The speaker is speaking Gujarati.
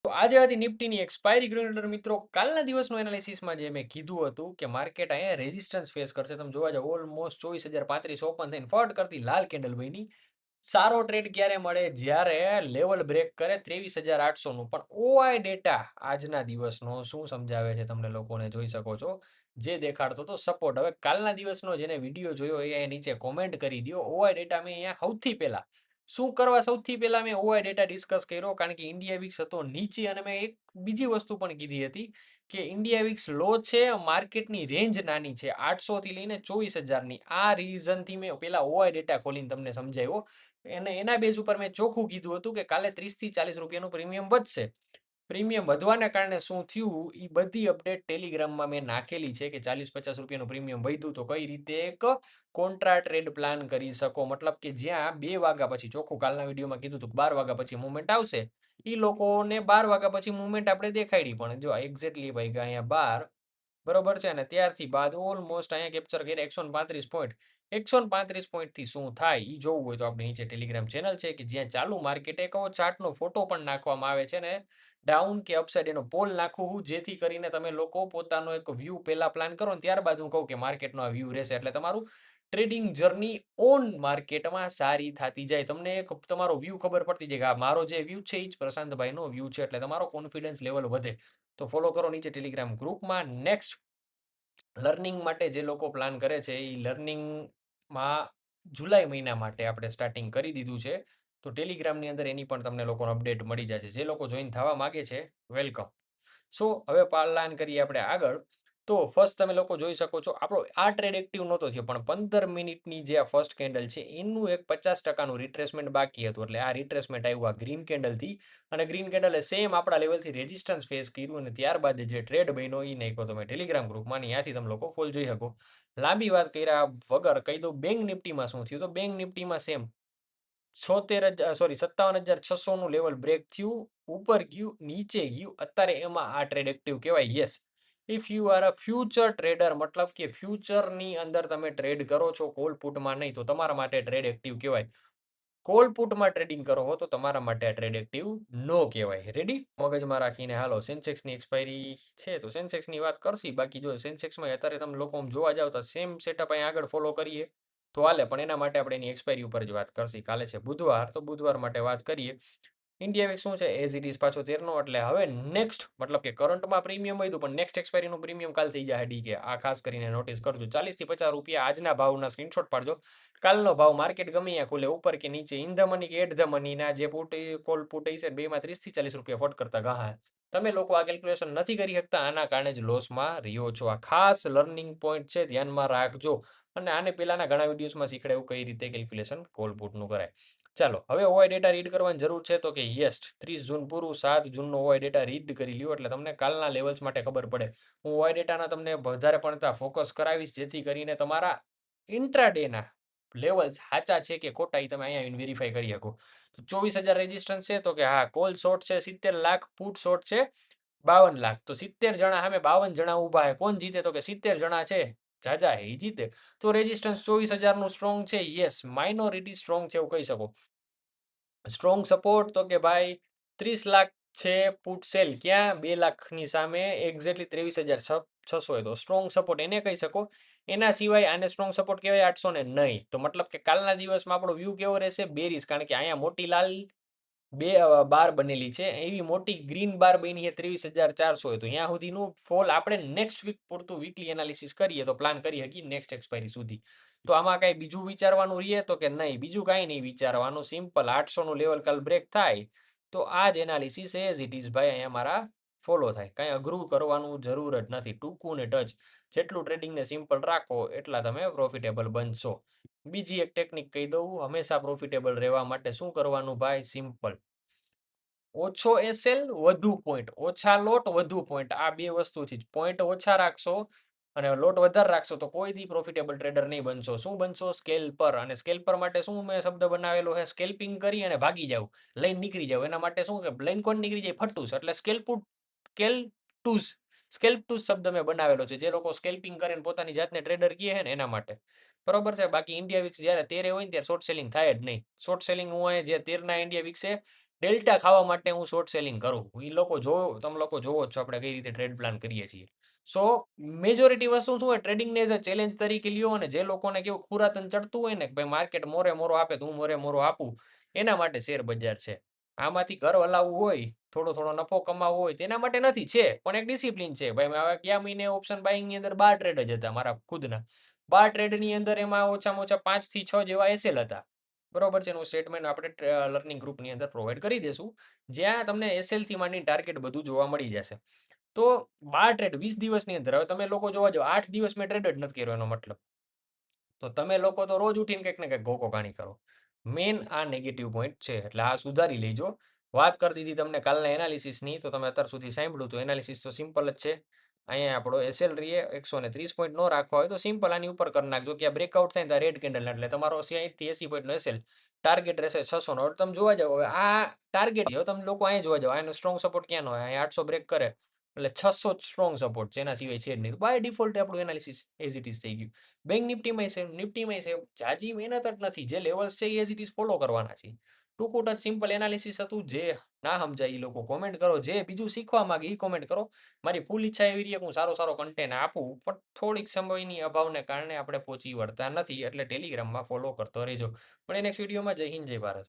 તો આજે હતી નિફ્ટીની એક્સપાયરી કેલેન્ડર મિત્રો. કાલના દિવસનું એનાલિસિસમાં જે મેં કીધું હતું કે માર્કેટ અહીંયા રેઝિસ્ટન્સ ફેસ કરશે. તમે જોવા જાવ ઓલમોસ્ટ 24,035 ઓપન થઈને ફટ કરતી લાલ કેન્ડલ બની. સારો ટ્રેડ ક્યારે મળે? જ્યારે લેવલ બ્રેક કરે 23,800 નું. પણ ઓઆઈ ડેટા આજના દિવસનો શું સમજાવે છે તમને લોકોને જોઈ શકો છો. જે દેખાડતો તો સપોર્ટ. હવે કાલના દિવસનો જેને વિડીયો જોયો એ અહીંયા નીચે કોમેન્ટ કરી દો. ઓઆઈ ડેટા મેં અહીંયા સૌથી પહેલા શું કરવા સૌથી પહેલા મેં ઓઆઈ ડેટા ડિસ્કસ કર્યો, કારણ કે ઇન્ડિયા વિક્સ હતો નીચે અને મેં એક બીજી વસ્તુ પણ કીધી હતી કે ઇન્ડિયા વિક્સ લો છે, માર્કેટની રેન્જ નાની છે 800 થી લઈને 24,000ની. આ રીઝનથી મેં પહેલા ઓઆઈ ડેટા ખોલીને તમને સમજાવ્યો અને એના બેઝ ઉપર મેં ચોખ્ખું કીધું હતું કે કાલે 30 થી 40 રૂપિયાનું પ્રીમિયમ વધશે. પ્રીમિયમ વધવાના કારણે શું થયું એ બધી અપડેટ ટેલિગ્રામમાં મેં નાખેલી છે કે 40-50 રૂપિયાનું પ્રીમિયમ વધ્યું તો કઈ રીતે એક કોન્ટ્રા ટ્રેડ પ્લાન કરી શકો. મતલબ કે જ્યાં 2 વાગ્યા પછી, ચોખ્ખું કાલના વિડીયોમાં કીધું હતું 12 વાગ્યા પછી મુવમેન્ટ આવશે, એ લોકોને 12 વાગ્યા પછી મુવમેન્ટ આપણે દેખાડી. પણ જો એક્ઝેક્ટલી ભાઈ અહીંયા 12 બરોબર છે અને ત્યારથી બાદ ઓલમોસ્ટ અહીંયા કેપ્ચર કર્યા 135 પોઈન્ટ. 135 પોઈન્ટથી શું થાય એ જોવું હોય તો આપણે નીચે ટેલિગ્રામ ચેનલ છે કે જ્યાં ચાલુ માર્કેટે કહો ચાર્ટનો ફોટો પણ નાખવામાં આવે છે ને ડાઉન કે અપસાઇડ એનો પોલ નાખું હું, જેથી કરીને તમે લોકો પોતાનો એક વ્યૂ પહેલા પ્લાન કરો ને ત્યારબાદ હું કહું કે માર્કેટનો આ વ્યૂ રહેશે. એટલે તમારું ટ્રેડિંગ જર્ની ઓન માર્કેટમાં સારી થતી જાય. તમને એક તમારો વ્યૂ ખબર પડતી જાય કે આ મારો જે વ્યૂ છે એ જ પ્રશાંતભાઈનો વ્યૂ છે. એટલે તમારો કોન્ફિડન્સ લેવલ વધે. તો ફોલો કરો નીચે ટેલિગ્રામ ગ્રુપમાં. નેક્સ્ટ લર્નિંગ માટે જે લોકો પ્લાન કરે છે એ લર્નિંગમાં જુલાઈ મહિના માટે આપણે સ્ટાર્ટિંગ કરી દીધું છે. તો ટેલિગ્રામની અંદર એની પણ તમને લોકોનો અપડેટ મળી જશે. જે લોકો જોઈન થવા માગે છે વેલકમ. સો હવે પ્લાન કરીએ આપણે આગળ. તો ફર્સ્ટ તમે લોકો જોઈ શકો છો આપણો આ ટ્રેડ એક્ટિવ નહોતો થયો, પણ 15 મિનિટની જે આ ફર્સ્ટ કેન્ડલ છે એનું એક 50%નું રિટ્રેસમેન્ટ બાકી હતું. એટલે આ રિટ્રેસમેન્ટ આવ્યું આ ગ્રીન કેન્ડલથી અને ગ્રીન કેન્ડલે સેમ આપણા લેવલથી રેઝિસ્ટન્સ ફેસ કર્યું અને ત્યારબાદ જે ટ્રેડ બન્યો એ નાખ્યો તમે ટેલિગ્રામ ગ્રુપમાં. ત્યાંથી તમે લોકો ફૂલ જોઈ શકો. લાંબી વાત કર્યા વગર કહી દઉં બેંક નિફ્ટીમાં શું થયું. તો બેંક નિફ્ટીમાં સેમ 57,600 નું લેવલ બ્રેક થયું, ઉપર ગયું, નીચે ગયું. અત્યારે એમાં આ ટ્રેડ એક્ટિવ કહેવાય. Yes, if you are a future trader, મતલબ કે ફ્યુચરની અંદર તમે ટ્રેડ કરો છો, કોલ પુટમાં નહીં, તો તમારા માટે ટ્રેડ એક્ટિવ કહેવાય. કોલ પુટમાં ટ્રેડિંગ કરો હો તો તમારા માટે આ ટ્રેડ એક્ટિવ નો કહેવાય. રેડી? મગજમાં રાખીને હાલો. સેન્સેક્સની એક્સપાયરી છે તો સેન્સેક્સની વાત કરશી. બાકી જો સેન્સેક્સમાં અત્યારે તમે લોકો જોવા જાવ તો સેમ સેટઅપ અહીં આગળ ફોલો કરીએ તો હાલે, પણ એના માટે આપણે એની એક્સપાયરી ઉપર જ વાત કરશી. કાલે છે બુધવાર, તો બુધવાર માટે વાત કરીએ. ઇન્ડિયા વીક શું છે એઝ ઇટ ઇઝ પાછો 13નો. એટલે હવે નેક્સ્ટ મતલબ કે કરંટમાં પ્રીમિયમ વધ્યું પણ નેક્સ્ટ એક્સપાયરીનું પ્રીમિયમ કાલ થઈ જાય ડી કે આ ખાસ કરીને નોટિસ કરજો. 40 થી 50 રૂપિયા આજના ભાવના સ્ક્રીનશોટ પાડજો. કાલનો ભાવ માર્કેટ ગમે ત્યાં ખુલે ઉપર કે નીચે, ઇન ધ મની કે એટ ધ મની ના જે પુટ કોલ પુટ છે બેમાં 30 થી 40 રૂપિયા ફટ કરતા ગા. તમે લોકો આ કેલ્ક્યુલેશન નથી કરી શકતા, આના કારણે જ લોસમાં રહ્યો છો. આ ખાસ લર્નિંગ પોઈન્ટ છે, ધ્યાનમાં રાખજો. અને આને પહેલાના ઘણા વિડીયોઝમાં શીખડાયું કઈ રીતે કેલ્ક્યુલેશન કોલ પુટનું કરાય. ચાલો હવે ઓવાઈ ડેટા રીડ કરવાની જરૂર છે તો કે યસ, 30 જૂન પૂરું, 7 જૂનનો ઓવાઈ ડેટા રીડ કરી લ્યો એટલે તમને કાલના લેવલ્સ માટે ખબર પડે. હું ઓવાઈ ડેટાના તમને વધારે પડતા ફોકસ કરાવીશ, જેથી કરીને તમારા ઇન્ટ્રાડેના લેવલ્સ સાચા છે કે ખોટા એ તમે અહીંયા વેરીફાઈ કરી શકો. તો 24,000 રેजिस्टન્સ છે તો કે હા કોલ શોર્ટ છે 70 લાખ, પુટ શોર્ટ છે 52 લાખ. તો 70 જણા સામે 52 જણા ઊભા છે. કોણ જીતે? તો કે 70 જણા છે જાજા એ જીતે. તો રેजिस्टન્સ 24,000 નું સ્ટ્રોંગ છે. યસ, માઇનોરિટી સ્ટ્રોંગ છે એવું કહી શકો. સ્ટ્રોંગ સપોર્ટ તો કે ભાઈ 30 લાખ છે પુટ સેલ, ક્યાં 2 લાખની સામે એક્ઝેક્ટલી 23,600 તો સ્ટ્રોંગ સપોર્ટ એને કહી શકો. એના સિવાય આને સ્ટ્રોંગ સપોર્ટ કહેવાય 800 ને નહીં. તો મતલબ કે કાલના દિવસમાં આપણો વ્યૂ કેવો રહેશે? બેરીસ, કારણ કે અહીંયા મોટી લાલ બે બાર બનેલી છે, એવી મોટી ગ્રીન બાર બની છે 23,400. તો ત્યાં સુધીનું ફોલ આપણે નેક્સ્ટ વીક પૂરતું વીકલી એનાલિસિસ કરીએ તો પ્લાન કરી શકીએ નેક્સ્ટ એક્સપાયરી સુધી. તો આમાં કઈ બીજું વિચારવાનું રહીએ તો કે નહીં, બીજું કાંઈ નહીં વિચારવાનું. સિમ્પલ 800 નું લેવલ કાલ બ્રેક થાય તો આ જ એનાલિસિસ એઝ ઇટ ઇઝ ભાઈ અહીંયા મારા ફોલો થાય. કાંઈ અઘરું કરવાનું જરૂર જ નથી. ટૂંકું ને ટચ. જેટલું ટ્રેડિંગને સિમ્પલ રાખો એટલા તમે પ્રોફિટેબલ બનશો. બીજી એક ટેકનિક કહી દઉં, હંમેશા પ્રોફિટેબલ રહેવા માટે શું કરવાનું ભાઈ? સિમ્પલ. ઓછો એસએલ વધુ પોઈન્ટ, ઓછા લોટ વધુ પોઈન્ટ. આ બે વસ્તુથી જ પોઈન્ટ ઓછા રાખશો અને લોટ વધારે રાખશો તો કોઈથી પ્રોફિટેબલ ટ્રેડર નહીં બનશો. શું બનશો? સ્કેલ પર. અને સ્કેલ પર માટે શું મેં શબ્દ બનાવેલો છે? સ્કેલ્પિંગ કરી અને ભાગી જાવ, લઈને નીકળી જાવ. એના માટે શું કે લઈને કોણ નીકળી જાય? ફટુસ. એટલે સ્કેલ ટુસ સ્કેલ્પ ટુસ શબ્દ મેં બનાવેલો છે. જે લોકો સ્કેલ્પિંગ કરીને પોતાની જાતને ટ્રેડર કહે છે ને એના માટે. બરોબર છે. બાકી ઇન્ડિયા વિક્સ જ્યારે 13 હોય ને ત્યારે શોર્ટ સેલિંગ થાય જ નહીં. શોર્ટ સેલિંગ હું અહીંયા જે 13 ના ઇન્ડિયા વિક્સ છે ડેલ્ટા ખાવા માટે હું શોર્ટ સેલિંગ કરું. તમે લોકો જોવો જ છો આપણે કઈ રીતે ટ્રેડ પ્લાન કરીએ છીએ. સો મેજોરિટી વસ્તુ શું હોય ટ્રેડિંગને એઝ અ ચેલેન્જ તરીકે લ્યો અને જે લોકોને કેવું ખુરાતન ચડતું હોય ને કે ભાઈ માર્કેટ મોરે મોરો આપે તો હું મોરે મોરો આપું, એના માટે શેર બજાર છે. આમાંથી ઘર હલાવવું હોય, થોડો નફો કમાવવો હોય તેના માટે નથી છે, પણ એક ડિસિપ્લિન છે. ભાઈ હવે ગયા મહિને ઓપ્શન બાઇંગની અંદર 12 ટ્રેડ જ હતા મારા ખુદના. 12 ટ્રેડની અંદર એમાં ઓછામાં ઓછા 5 થી 6 જેવા એસએલ હતા. બરોબર છે. એનું સ્ટેટમેન્ટ આપણે લર્નિંગ ગ્રુપની અંદર પ્રોવાઈડ કરી દેશું. જ્યાં તમને એસએલથી માંડીને ટાર્ગેટ બધું જોવા મળી જશે. તો 12 ટ્રેડ 20 દિવસની અંદર હવે તમે લોકો જોવા જાઓ 8 દિવસ મેં ટ્રેડ જ નથી કર્યો એનો મતલબ. તો તમે લોકો તો રોજ ઉઠીને કંઈક ને કંઈક ઘોઘાણી કરો. મેઈન આ નેગેટિવ પોઈન્ટ છે. એટલે આ સુધારી લેજો. વાત કરી દીધી તમને કાલના એનાલિસિસની, તો તમે અત્યાર સુધી સાંભળ્યું તો એનાલિસિસ તો સિમ્પલ જ છે. અહીંયા આપણો એસએલ રહીએ 130 પોઈન્ટ ન રાખવા હોય તો સિમ્પલ આની ઉપર કરી નાખજો કે આ બ્રેકઆઉટ થાય ને રેડ કેન્ડલ એટલે તમારો 60 થી 80 પોઈન્ટનો એસએલ ટાર્ગેટ રહેશે 600 નો. હવે તમે જોવા જાઓ હવે આ ટાર્ગેટ હવે તમે લોકો અહીંયા જોવા જાઓ આનો સ્ટ્રોંગ સપોર્ટ ક્યાંનો હોય? અહીંયા 800 બ્રેક કરે એટલે 600 જ સ્ટ્રોંગ સપોર્ટ છે. એના સિવાય છે જ નહીં. બાય ડિફોલ્ટ આપણું એનાલિસિસ એઝ ઇટ ઇઝ થઈ ગયું. બેંક નિફ્ટીમાંય સેમ, નિફ્ટીમાંય સેમ. જાજી મહેનત જ નથી. જે લેવલ્સ છે એ એઝ ઇટ ઇઝ ફોલો કરવાના છે. ટૂંકું ટચ સિમ્પલ એનાલિસિસ હતું. જે ના સમજાય એ લોકો કોમેન્ટ કરો. જે બીજું શીખવા માંગે એ કોમેન્ટ કરો. મારી ફૂલ ઈચ્છા એવી રહી કે હું સારો કન્ટેન્ટ આપું, પણ થોડીક સમયની અભાવને કારણે આપણે પહોંચી વળતા નથી. એટલે ટેલિગ્રામમાં ફોલો કરતો રહેજો. પણ નેક્સ્ટ વિડીયોમાં જય હિન્દ, જય ભારત.